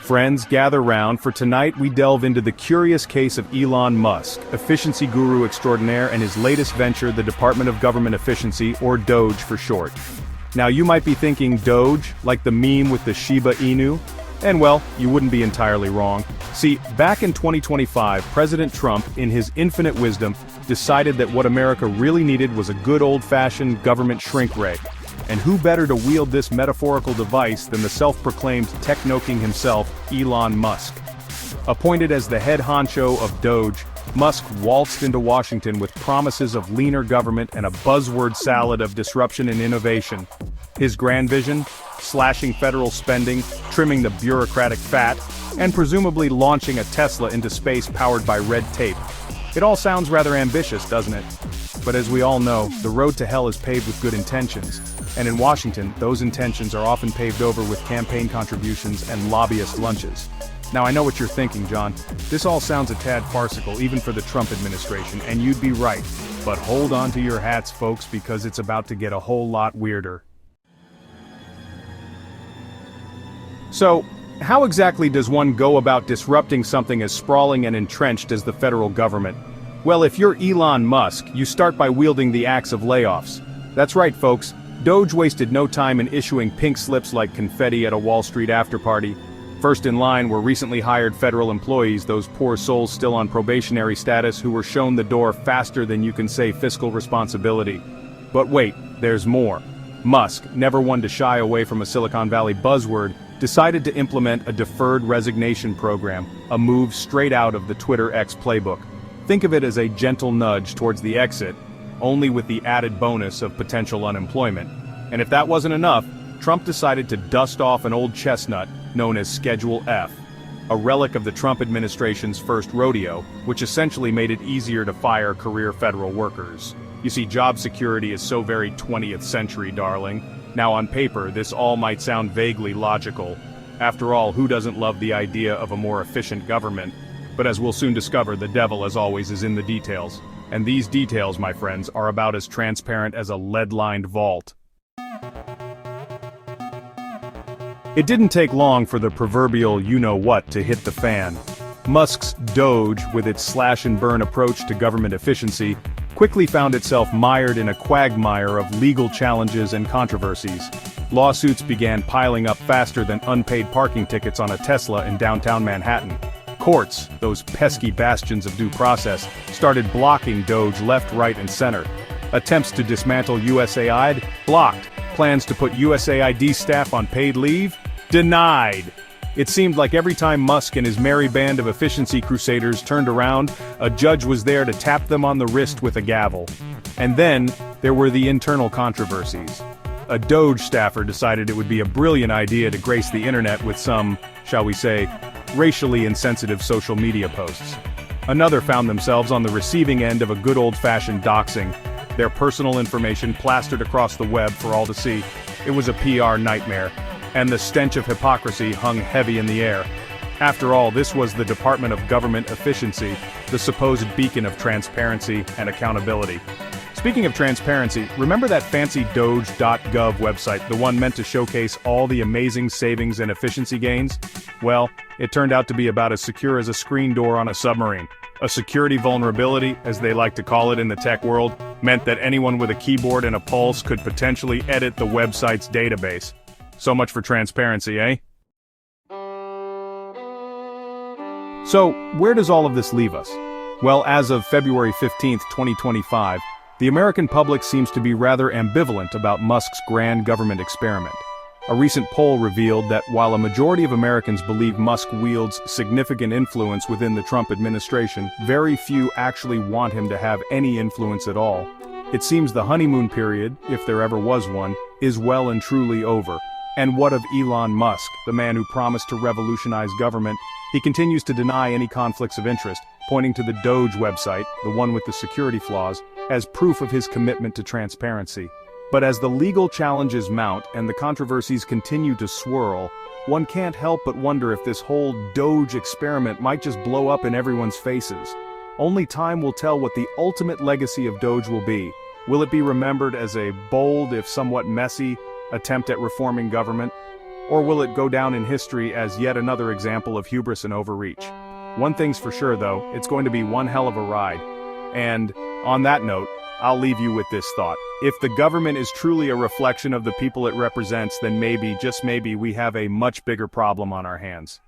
Friends, gather round, for tonight we delve into the curious case of Elon Musk, efficiency guru extraordinaire, and his latest venture, the Department of Government Efficiency, or DOGE for short. Now you might be thinking DOGE, like the meme with the Shiba Inu? And well, you wouldn't be entirely wrong. See, back in 2025, President Trump, in his infinite wisdom, decided that what America really needed was a good old-fashioned government shrink ray. And who better to wield this metaphorical device than the self-proclaimed techno-king himself, Elon Musk. Appointed as the head honcho of DOGE, Musk waltzed into Washington with promises of leaner government and a buzzword salad of disruption and innovation. His grand vision? Slashing federal spending, trimming the bureaucratic fat, and presumably launching a Tesla into space powered by red tape. It all sounds rather ambitious, doesn't it? But as we all know, the road to hell is paved with good intentions. And in Washington, those intentions are often paved over with campaign contributions and lobbyist lunches. Now I know what you're thinking, John. This all sounds a tad farcical, even for the Trump administration, and you'd be right. But hold on to your hats, folks, because it's about to get a whole lot weirder. So, how exactly does one go about disrupting something as sprawling and entrenched as the federal government? Well, if you're Elon Musk, you start by wielding the axe of layoffs. That's right, folks. DOGE wasted no time in issuing pink slips like confetti at a Wall Street after-party. First in line were recently hired federal employees, those poor souls still on probationary status who were shown the door faster than you can say fiscal responsibility. But wait, there's more. Musk, never one to shy away from a Silicon Valley buzzword, decided to implement a deferred resignation program, a move straight out of the Twitter X playbook. Think of it as a gentle nudge towards the exit, only with the added bonus of potential unemployment. And if that wasn't enough, Trump decided to dust off an old chestnut known as Schedule F, a relic of the Trump administration's first rodeo, which essentially made it easier to fire career federal workers. You see, job security is so very 20th century, darling. Now on paper, this all might sound vaguely logical. After all, who doesn't love the idea of a more efficient government? But as we'll soon discover, the devil, as always, is in the details. And these details, my friends, are about as transparent as a lead-lined vault. It didn't take long for the proverbial you-know-what to hit the fan. Musk's DOGE, with its slash-and-burn approach to government efficiency, quickly found itself mired in a quagmire of legal challenges and controversies. Lawsuits began piling up faster than unpaid parking tickets on a Tesla in downtown Manhattan. Courts, those pesky bastions of due process, started blocking DOGE left, right, and center. Attempts to dismantle USAID? Blocked. Plans to put USAID staff on paid leave? Denied. It seemed like every time Musk and his merry band of efficiency crusaders turned around, a judge was there to tap them on the wrist with a gavel. And then, there were the internal controversies. A DOGE staffer decided it would be a brilliant idea to grace the internet with some, shall we say, racially insensitive social media posts. Another found themselves on the receiving end of a good old-fashioned doxing, their personal information plastered across the web for all to see. It was a PR nightmare, and the stench of hypocrisy hung heavy in the air. After all, this was the Department of Government Efficiency, the supposed beacon of transparency and accountability. Speaking of transparency, remember that fancy doge.gov website, the one meant to showcase all the amazing savings and efficiency gains? Well, it turned out to be about as secure as a screen door on a submarine. A security vulnerability, as they like to call it in the tech world, meant that anyone with a keyboard and a pulse could potentially edit the website's database. So much for transparency, eh? So, where does all of this leave us? Well, as of February 15, 2025, the American public seems to be rather ambivalent about Musk's grand government experiment. A recent poll revealed that while a majority of Americans believe Musk wields significant influence within the Trump administration, very few actually want him to have any influence at all. It seems the honeymoon period, if there ever was one, is well and truly over. And what of Elon Musk, the man who promised to revolutionize government? He continues to deny any conflicts of interest, pointing to the DOGE website, the one with the security flaws, as proof of his commitment to transparency. But as the legal challenges mount and the controversies continue to swirl, one can't help but wonder if this whole DOGE experiment might just blow up in everyone's faces. Only time will tell what the ultimate legacy of DOGE will be. Will it be remembered as a bold, if somewhat messy, attempt at reforming government? Or will it go down in history as yet another example of hubris and overreach? One thing's for sure though, it's going to be one hell of a ride. And, on that note, I'll leave you with this thought. If the government is truly a reflection of the people it represents, then maybe, just maybe, we have a much bigger problem on our hands.